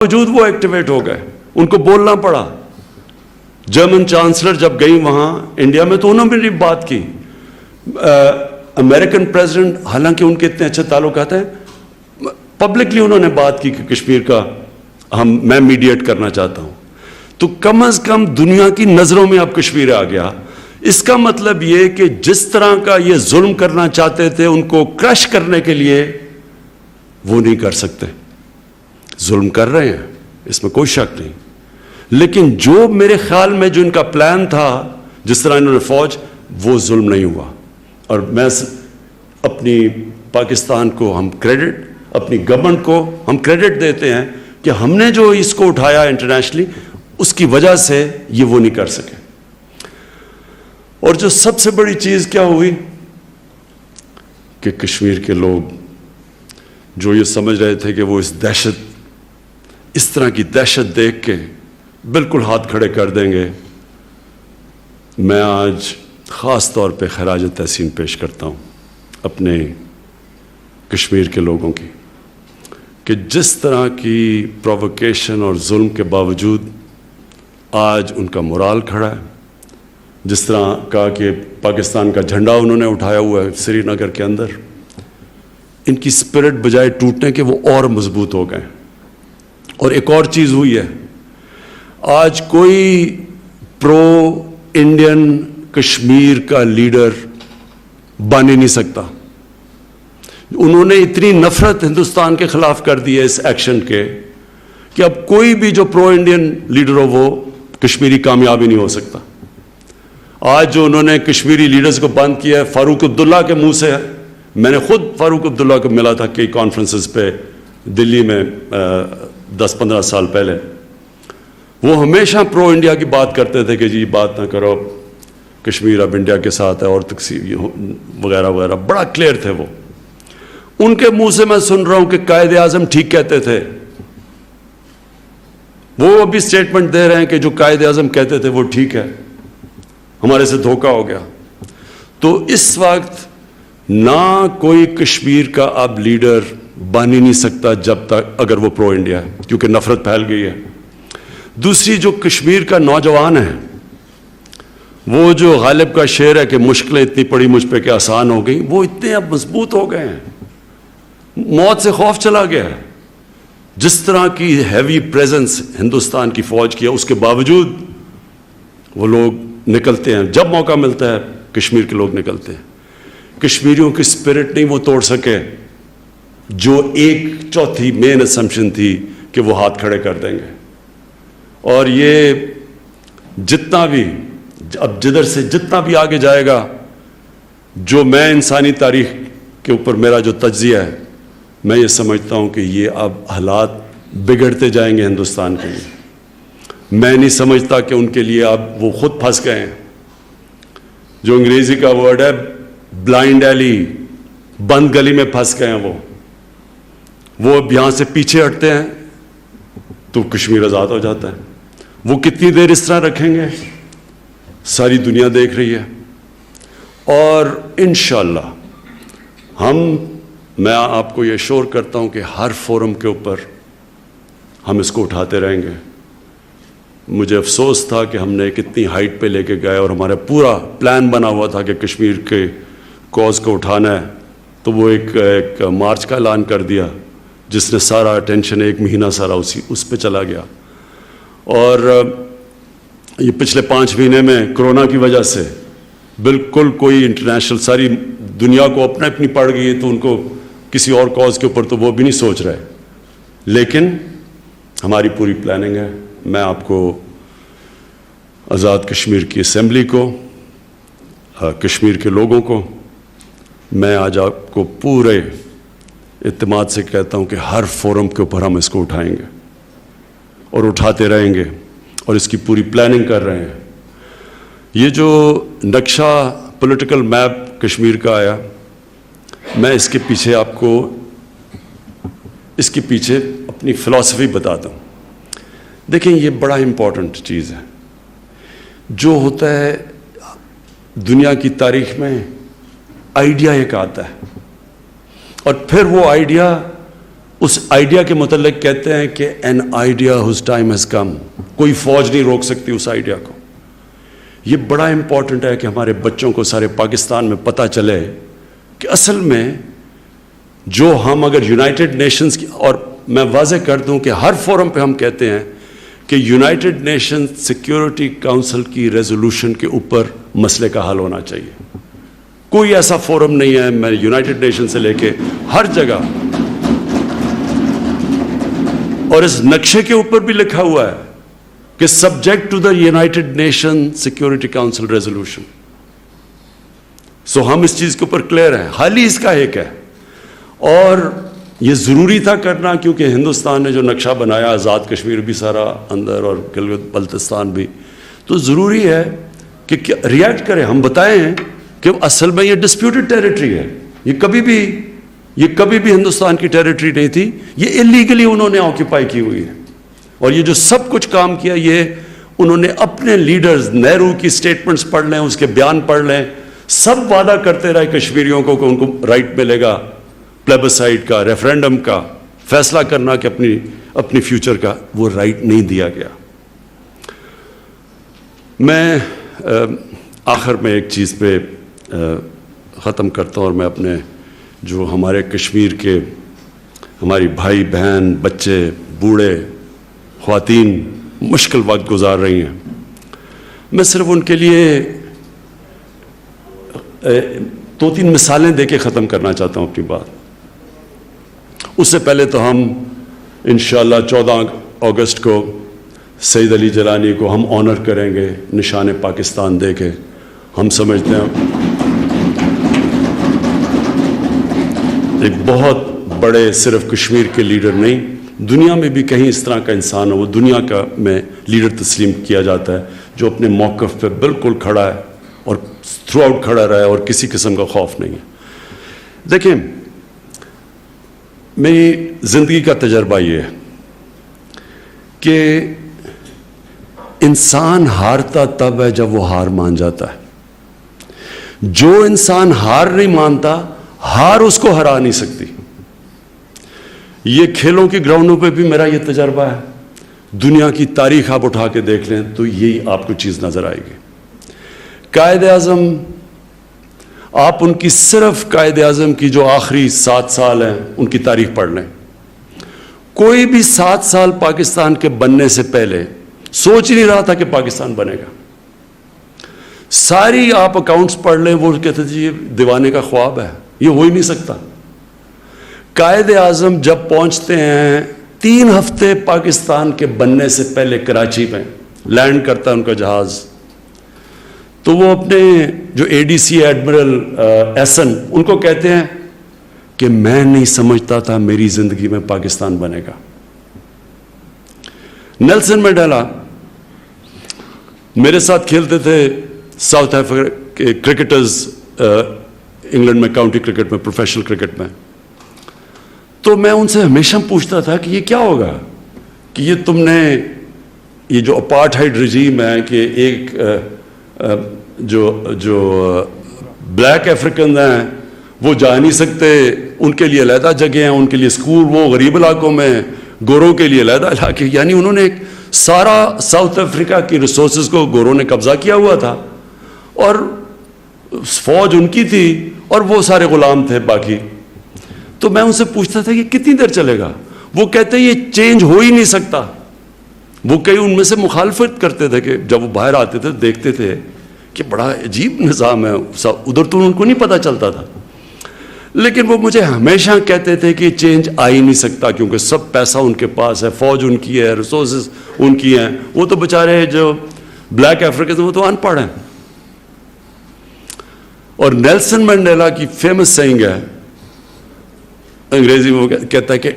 باوجود وہ ایکٹیویٹ ہو گئے, ان کو بولنا پڑا. جرمن چانسلر جب گئی وہاں انڈیا میں تو انہوں نے بھی بات کی. امریکن پریزیڈنٹ, حالانکہ ان کے اتنے اچھے تعلقات ہیں, پبلکلی انہوں نے بات کی کہ کشمیر کا میں میڈیٹ کرنا چاہتا ہوں. تو کم از کم دنیا کی نظروں میں اب کشمیر آ گیا. اس کا مطلب یہ کہ جس طرح کا یہ ظلم کرنا چاہتے تھے ان کو کرش کرنے کے لیے وہ نہیں کر سکتے. ظلم کر رہے ہیں, اس میں کوئی شک نہیں, لیکن جو میرے خیال میں جو ان کا پلان تھا, جس طرح انہوں نے فوج, وہ ظلم نہیں ہوا. اور میں اپنی پاکستان کو ہم کریڈٹ, اپنی گورنمنٹ کو ہم کریڈٹ دیتے ہیں کہ ہم نے جو اس کو اٹھایا انٹرنیشنلی, اس کی وجہ سے یہ وہ نہیں کر سکے. اور جو سب سے بڑی چیز کیا ہوئی کہ کشمیر کے لوگ جو یہ سمجھ رہے تھے کہ وہ اس طرح کی دہشت دیکھ کے بالکل ہاتھ کھڑے کر دیں گے, میں آج خاص طور پہ خراج تحسین پیش کرتا ہوں اپنے کشمیر کے لوگوں کی, کہ جس طرح کی پرووکیشن اور ظلم کے باوجود آج ان کا مورال کھڑا ہے. جس طرح کہا کہ پاکستان کا جھنڈا انہوں نے اٹھایا ہوا ہے سری نگر کے اندر, ان کی اسپرٹ بجائے ٹوٹنے کے وہ اور مضبوط ہو گئے. اور ایک اور چیز ہوئی ہے, آج کوئی پرو انڈین کشمیر کا لیڈر بن ہی نہیں سکتا. انہوں نے اتنی نفرت ہندوستان کے خلاف کر دی ہے اس ایکشن کے کہ اب کوئی بھی جو پرو انڈین لیڈر ہو وہ کشمیری کامیاب ہی نہیں ہو سکتا. آج جو انہوں نے کشمیری لیڈرز کو بند کیا ہے, فاروق عبداللہ کے منہ سے ہے. میں نے خود فاروق عبداللہ کو ملا تھا کئی کانفرنسز پہ دلی میں 10-15 سال پہلے. وہ ہمیشہ پرو انڈیا کی بات کرتے تھے کہ جی بات نہ کرو, کشمیر اب انڈیا کے ساتھ ہے اور تقسیم وغیرہ وغیرہ, بڑا کلیئر تھے وہ. ان کے منہ سے میں سن رہا ہوں کہ قائد اعظم ٹھیک کہتے تھے. وہ ابھی اسٹیٹمنٹ دے رہے ہیں کہ جو قائد اعظم کہتے تھے وہ ٹھیک ہے, ہمارے سے دھوکہ ہو گیا. تو اس وقت نہ کوئی کشمیر کا اب لیڈر بن ہی نہیں سکتا جب تک اگر وہ پرو انڈیا ہے, کیونکہ نفرت پھیل گئی ہے. دوسری, جو کشمیر کا نوجوان ہے, وہ جو غالب کا شعر ہے کہ مشکلیں اتنی پڑی مجھ پہ کہ آسان ہو گئی, وہ اتنے اب مضبوط ہو گئے ہیں, موت سے خوف چلا گیا ہے. جس طرح کی ہیوی پریزنس ہندوستان کی فوج کی ہے, اس کے باوجود وہ لوگ نکلتے ہیں. جب موقع ملتا ہے کشمیر کے لوگ نکلتے ہیں. کشمیریوں کی اسپرٹ نہیں وہ توڑ سکے جو 1/4 مین اسمپشن تھی کہ وہ ہاتھ کھڑے کر دیں گے. اور یہ جتنا بھی اب جدھر سے جتنا بھی آگے جائے گا, جو میں انسانی تاریخ کے اوپر میرا جو تجزیہ ہے, میں یہ سمجھتا ہوں کہ یہ اب حالات بگڑتے جائیں گے ہندوستان کے لیے. میں نہیں سمجھتا کہ ان کے لیے اب وہ خود پھنس گئے ہیں. جو انگریزی کا ورڈ ہے بلائنڈ ایلی, بند گلی میں پھنس گئے ہیں وہ اب یہاں سے پیچھے ہٹتے ہیں تو کشمیر آزاد ہو جاتا ہے. وہ کتنی دیر اس طرح رکھیں گے, ساری دنیا دیکھ رہی ہے. اور انشاءاللہ میں آپ کو یہ شور کرتا ہوں کہ ہر فورم کے اوپر ہم اس کو اٹھاتے رہیں گے. مجھے افسوس تھا کہ ہم نے کتنی ہائٹ پہ لے کے گئے اور ہمارا پورا پلان بنا ہوا تھا کہ کشمیر کے کوز کو اٹھانا ہے, تو وہ ایک مارچ کا اعلان کر دیا جس نے سارا اٹینشن 1 مہینہ سارا اس پہ چلا گیا. اور یہ پچھلے 5 مہینے میں کرونا کی وجہ سے بالکل کوئی انٹرنیشنل, ساری دنیا کو اپنی پڑ گئی ہے, تو ان کو کسی اور کاز کے اوپر تو وہ بھی نہیں سوچ رہے. لیکن ہماری پوری پلاننگ ہے. میں آپ کو آزاد کشمیر کی اسمبلی کو, کشمیر کے لوگوں کو, میں آج آپ کو پورے اعتماد سے کہتا ہوں کہ ہر فورم کے اوپر ہم اس کو اٹھائیں گے اور اٹھاتے رہیں گے, اور اس کی پوری پلاننگ کر رہے ہیں. یہ جو نقشہ پولیٹیکل میپ کشمیر کا آیا, میں اس کے پیچھے آپ کو اس کے پیچھے اپنی فلسفی بتاتا ہوں. دیکھیں, یہ بڑا امپورٹنٹ چیز ہے. جو ہوتا ہے دنیا کی تاریخ میں, آئیڈیا ایک آتا ہے اور پھر وہ آئیڈیا اس آئیڈیا کے متعلق کہتے ہیں کہ an idea whose time has come. کوئی فوج نہیں روک سکتی اس آئیڈیا کو. یہ بڑا امپورٹنٹ ہے کہ ہمارے بچوں کو سارے پاکستان میں پتہ چلے کہ اصل میں جو ہم اگر یونائٹڈ نیشنز کی, اور میں واضح کر دوں کہ ہر فورم پہ ہم کہتے ہیں کہ یونائٹڈ نیشن سیکیورٹی کونسل کی ریزولوشن کے اوپر مسئلے کا حل ہونا چاہیے. کوئی ایسا فورم نہیں ہے, میں یونائٹڈ نیشن سے لے کے ہر جگہ, اور اس نقشے کے اوپر بھی لکھا ہوا ہے کہ subject to the United Nation Security Council resolution. So ہم اس چیز کے اوپر کلیئر ہیں. حال ہی اس کا ایک ہے, اور یہ ضروری تھا کرنا کیونکہ ہندوستان نے جو نقشہ بنایا, آزاد کشمیر بھی سارا اندر اور گلگت بلتستان بھی, تو ضروری ہے کہ ریئیکٹ کریں. ہم بتائیں کہ اصل میں یہ ڈسپیوٹڈ ٹیریٹری ہے, یہ کبھی بھی ہندوستان کی ٹیریٹری نہیں تھی, یہ اللیگلی انہوں نے آکوپائی کی ہوئی ہے. اور یہ جو سب کچھ کام کیا یہ انہوں نے اپنے لیڈرز, نہرو کی سٹیٹمنٹس پڑھ لیں, اس کے بیان پڑھ لیں, سب وعدہ کرتے رہے کشمیریوں کو کہ ان کو رائٹ ملے گا پلیبسائٹ کا, ریفرینڈم کا, فیصلہ کرنا کہ اپنی فیوچر کا. وہ رائٹ نہیں دیا گیا. میں آخر میں ایک چیز پہ ختم کرتا ہوں, اور میں اپنے جو ہمارے کشمیر کے ہماری بھائی بہن, بچے, بوڑھے, خواتین مشکل وقت گزار رہی ہیں, میں صرف ان کے لیے 2-3 مثالیں دے کے ختم کرنا چاہتا ہوں اپنی بات. اس سے پہلے تو ہم انشاءاللہ 14 اگست کو سید علی جیلانی کو ہم آنر کریں گے نشان پاکستان دے کے. ہم سمجھتے ہیں ایک بہت بڑے صرف کشمیر کے لیڈر نہیں, دنیا میں بھی کہیں اس طرح کا انسان ہو, وہ دنیا کا میں لیڈر تسلیم کیا جاتا ہے جو اپنے موقف پہ بالکل کھڑا ہے اور تھرو آؤٹ کھڑا رہا ہے اور کسی قسم کا خوف نہیں ہے. دیکھیں, میری زندگی کا تجربہ یہ ہے کہ انسان ہارتا تب ہے جب وہ ہار مان جاتا ہے. جو انسان ہار نہیں مانتا, ہار اس کو ہرا نہیں سکتی. یہ کھیلوں کے گراؤنڈوں پہ بھی میرا یہ تجربہ ہے. دنیا کی تاریخ آپ اٹھا کے دیکھ لیں تو یہی آپ کو چیز نظر آئے گی. قائد اعظم, آپ ان کی صرف قائد اعظم کی جو آخری 7 سال ہیں ان کی تاریخ پڑھ لیں. کوئی بھی 7 سال پاکستان کے بننے سے پہلے سوچ ہی نہیں رہا تھا کہ پاکستان بنے گا. ساری آپ اکاؤنٹس پڑھ لیں, وہ کہتے تھے یہ دیوانے کا خواب ہے, یہ ہو ہی نہیں سکتا. قائد اعظم جب پہنچتے ہیں 3 ہفتے پاکستان کے بننے سے پہلے کراچی میں لینڈ کرتا ہے ان کا جہاز, تو وہ اپنے جو اے ڈی سی ایڈمرل ایسن, ان کو کہتے ہیں کہ میں نہیں سمجھتا تھا میری زندگی میں پاکستان بنے گا. نیلسن منڈیلا میرے ساتھ کھیلتے تھے ساؤتھ افریقہ کے کرکٹرز, انگلینڈ میں کاؤنٹی کرکٹ میں, پروفیشنل کرکٹ میں. تو میں ان سے ہمیشہ پوچھتا تھا کہ یہ کیا ہوگا کہ یہ تم نے یہ جو اپارٹھائڈ رجیم ہے کہ ایک جو بلیک افریقن ہیں وہ جا نہیں سکتے, ان کے لیے علیحدہ جگہ ہیں, ان کے لیے اسکول, وہ غریب علاقوں میں, گوروں کے لیے علیحدہ علاقے. یعنی انہوں نے ایک سارا ساؤتھ افریقہ کی ریسورسز کو گوروں نے قبضہ کیا ہوا تھا, اور فوج ان کی تھی اور وہ سارے غلام تھے باقی. تو میں ان سے پوچھتا تھا کہ کتنی دیر چلے گا. وہ کہتے ہیں یہ چینج ہو ہی نہیں سکتا. وہ کئی ان میں سے مخالفت کرتے تھے کہ جب وہ باہر آتے تھے دیکھتے تھے کہ بڑا عجیب نظام ہے, ادھر تو ان کو نہیں پتہ چلتا تھا. لیکن وہ مجھے ہمیشہ کہتے تھے کہ چینج آ ہی نہیں سکتا کیونکہ سب پیسہ ان کے پاس ہے, فوج ان کی ہے, ریسورسز ان کی ہیں. وہ تو بیچارے جو بلیک افریقن وہ تو ان پڑھ ہیں. اور نیلسن منڈیلا کی فیمس سینگ ہے, انگریزی میں وہ کہتا ہے کہ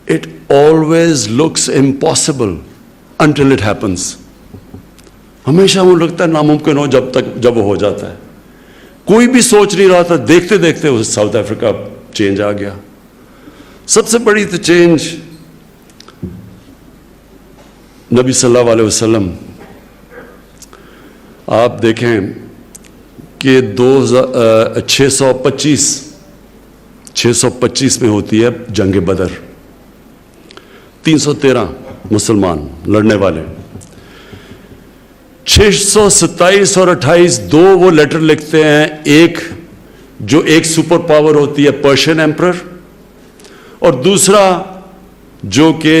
it always looks impossible until it happens. ہمیشہ وہ لگتا ہے ناممکن ہو جب وہ ہو جاتا ہے. کوئی بھی سوچ نہیں رہا تھا, دیکھتے دیکھتے ساؤتھ افریقہ چینج آ گیا. سب سے بڑی تو چینج نبی صلی اللہ علیہ وسلم, آپ دیکھیں کہ 625 625 میں ہوتی ہے جنگ بدر, 313 مسلمان لڑنے والے, 627 اور 28 دو وہ لیٹر لکھتے ہیں, ایک جو ایک سپر پاور ہوتی ہے پرشین ایمپرر, اور دوسرا جو کہ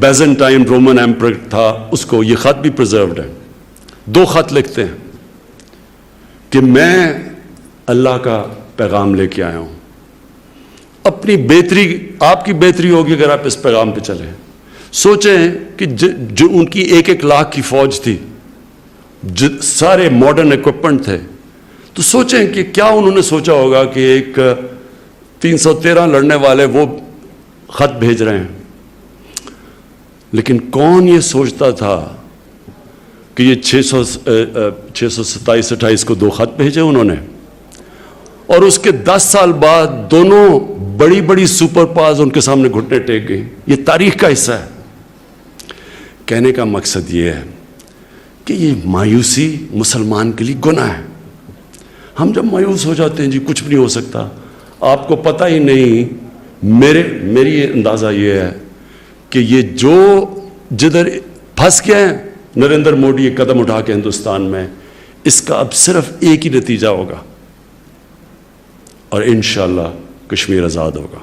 بیزنٹائن رومن ایمپرر تھا اس کو. یہ خط بھی پرزروڈ ہے. دو خط لکھتے ہیں کہ میں اللہ کا پیغام لے کے آیا ہوں, اپنی بہتری, آپ کی بہتری ہوگی اگر آپ اس پیغام پہ چلیں. سوچیں کہ جو ان کی 1 لاکھ کی فوج تھی, سارے ماڈرن ایکوپمنٹ تھے, تو سوچیں کہ کیا انہوں نے سوچا ہوگا کہ ایک 313 لڑنے والے وہ خط بھیج رہے ہیں. لیکن کون یہ سوچتا تھا کہ یہ 627-28 کو 2 خط بھیجے انہوں نے, اور اس کے 10 سال بعد دونوں بڑی بڑی سپر پاورز ان کے سامنے گھٹنے ٹیک گئی. یہ تاریخ کا حصہ ہے. کہنے کا مقصد یہ ہے کہ یہ مایوسی مسلمان کے لیے گناہ ہے. ہم جب مایوس ہو جاتے ہیں جی کچھ بھی نہیں ہو سکتا, آپ کو پتہ ہی نہیں, میری اندازہ یہ ہے کہ یہ جو جدھر پھنس گئے ہیں نریندر موڈی ایک قدم اٹھا کے ہندوستان میں, اس کا اب صرف ایک ہی نتیجہ ہوگا, اور انشاءاللہ کشمیر آزاد ہوگا.